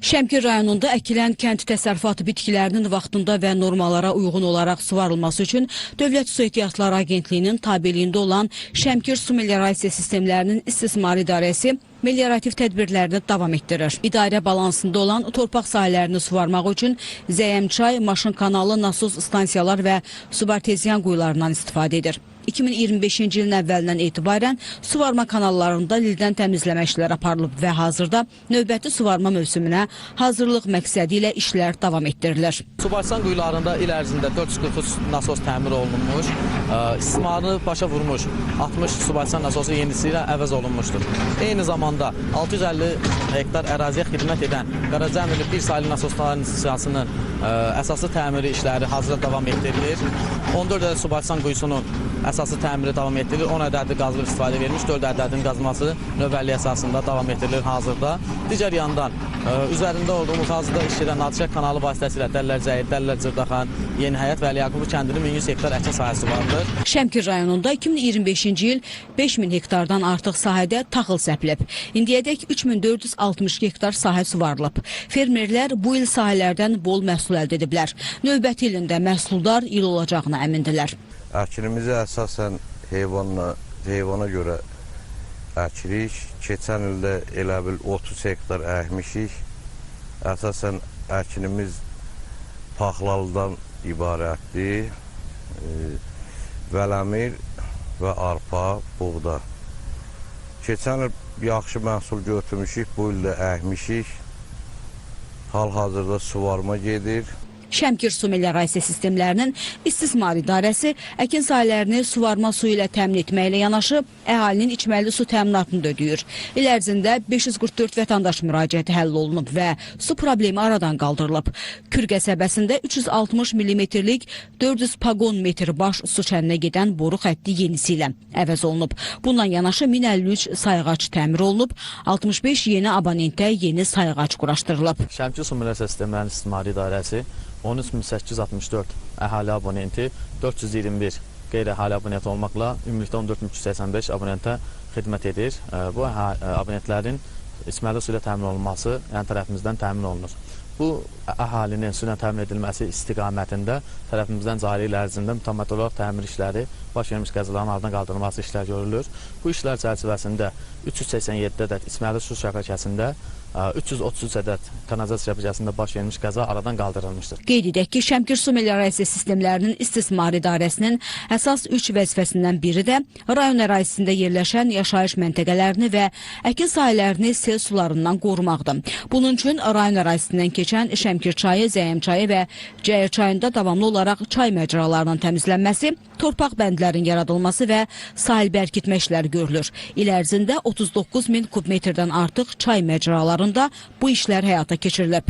Şəmkir rayonunda əkilən kənd təsərrüfatı bitkilərinin vaxtında və normalara uyğun olaraq suvarılması üçün Dövlət Su Ehtiyatları Agentliyinin tabeliyində olan Şəmkir Su Meliorasiya Sistemlərinin İstismar İdarəsi meliorativ tədbirlərini davam etdirir. İdarə balansında olan torpaq sahələrini suvarmaq üçün Zəyəmçay, Maşın kanalı, nasos stansiyalar və subarteziyan quyularından istifadə edir. 2025-ci ilin əvvəlindən etibarən suvarma kanallarında lildən təmizləmə işləri aparılıb və hazırda növbəti suvarma mövsümünə hazırlıq məqsədi ilə işlər davam etdirilir. Subarteziyan quyularında il ərzində 443 nasos təmir olunmuş, istismarını başa vurmuş 60 subarteziyan nasosu yenisi ilə əvəz olunmuşdur. Eyni zamanda 650 hektar əraziyə xidmət edən Qaracəmili bir saylı nasos stansiyasının əsaslı təmiri işləri hazırda davam etdirilir. 14 ədəd subarteziyan quyusunun əsası təmiri davam etdirilir. 10 ədədi qazılır istifadə verilmiş, 4 ədədin qazılması növbəli əsasında davam etdirilir hazırda. Digər yandan üzərində olduğumuz hazırda iş edən Nadişək kanalı vasitəsilə Dəllər-Cəyid, Dəllər-Cırdaxan, Yeni Həyət və Əliyaqublu kəndinin 1100 hektar əkin sahəsi vardır. Şəmkir rayonunda 2025-ci il 5000 hektardan artıq sahədə taxıl səpilib. İndiyədək 3462 hektar sahə suvarılıb. Fermerlər bu il sahələrdən bol məhsul əldə ediblər. Növbəti ilində məhsuldar il olacağına əmindirlər. Əkinimizi əsasən heyvana görə əkirik. Keçən ildə elə bil 30 hektar əkmişik. Əsasən əkinimiz paxlalıdan ibarətdir. Vələmir və arpa, buğda. Keçən il yaxşı məhsul götürmüşük, bu ildə əkmişik. Hal-hazırda suvarma gedir. Şəmkir Su Meliorasiya Sistemlərinin İstismar İdarəsi əkin sahələrini suvarma suyu ilə təmin etməklə yanaşı əhalinin içməli su təminatını da ödəyir. İl ərzində 544 vətəndaş müraciəti həll olunub və su problemi aradan qaldırılıb. Kür qəsəbəsində 360 mm-lik 400 pagon metr baş su çəninə gedən boru xətti yenisi ilə əvəz olunub. Bundan yanaşı 1053 sayğac təmir olunub, 65 yeni abonentə yeni sayğac quraşdırılıb. Şəmkir Su Meliorasiya Sistemlərinin İstismar İdarəsi 13864 əhali abonenti, 421 qeyri-əhali abonenti olmaqla ümumilikdə 14385 abonentə xidmət edir. Bu abonentlərin içməli su ilə təmin olunması yəni tərəfimizdən təmin olunur. Bu əhalinin su ilə təmin edilməsi istiqamətində tərəfimizdən cari il ərzində mütəmməd olaraq təmir işləri, baş vermiş qəzaların aradan qaldırılması işlər görülür. Bu işlər çərçivəsində 387 ədəd içməli su şəbəkəsində 333 ədəd kanalizasiya şəbəkəsində baş vermiş qəza aradan qaldırılmışdır. Qeyd edək ki, Şəmkir Su Meliorasiya Sistemlərinin İstismar İdarəsinin əsas 3 vəzifəsindən biri də rayon ərazisində yerləşən yaşayış məntəqələrini və əkin sahələrini sel sularından qorumaqdır. Bunun üçün rayon ərazisindən keçən Şəmkir çayı, Zəyəm çayı və Cəyir çayında davamlı olaraq çay məcralarının təmizlənməsi, torpaq bəndlərin yaradılması və sahil bərkitmə işləri görülür. İl ərzində 39 min kub metrdən artıq çay məcralarında bu işlər həyata keçirilib.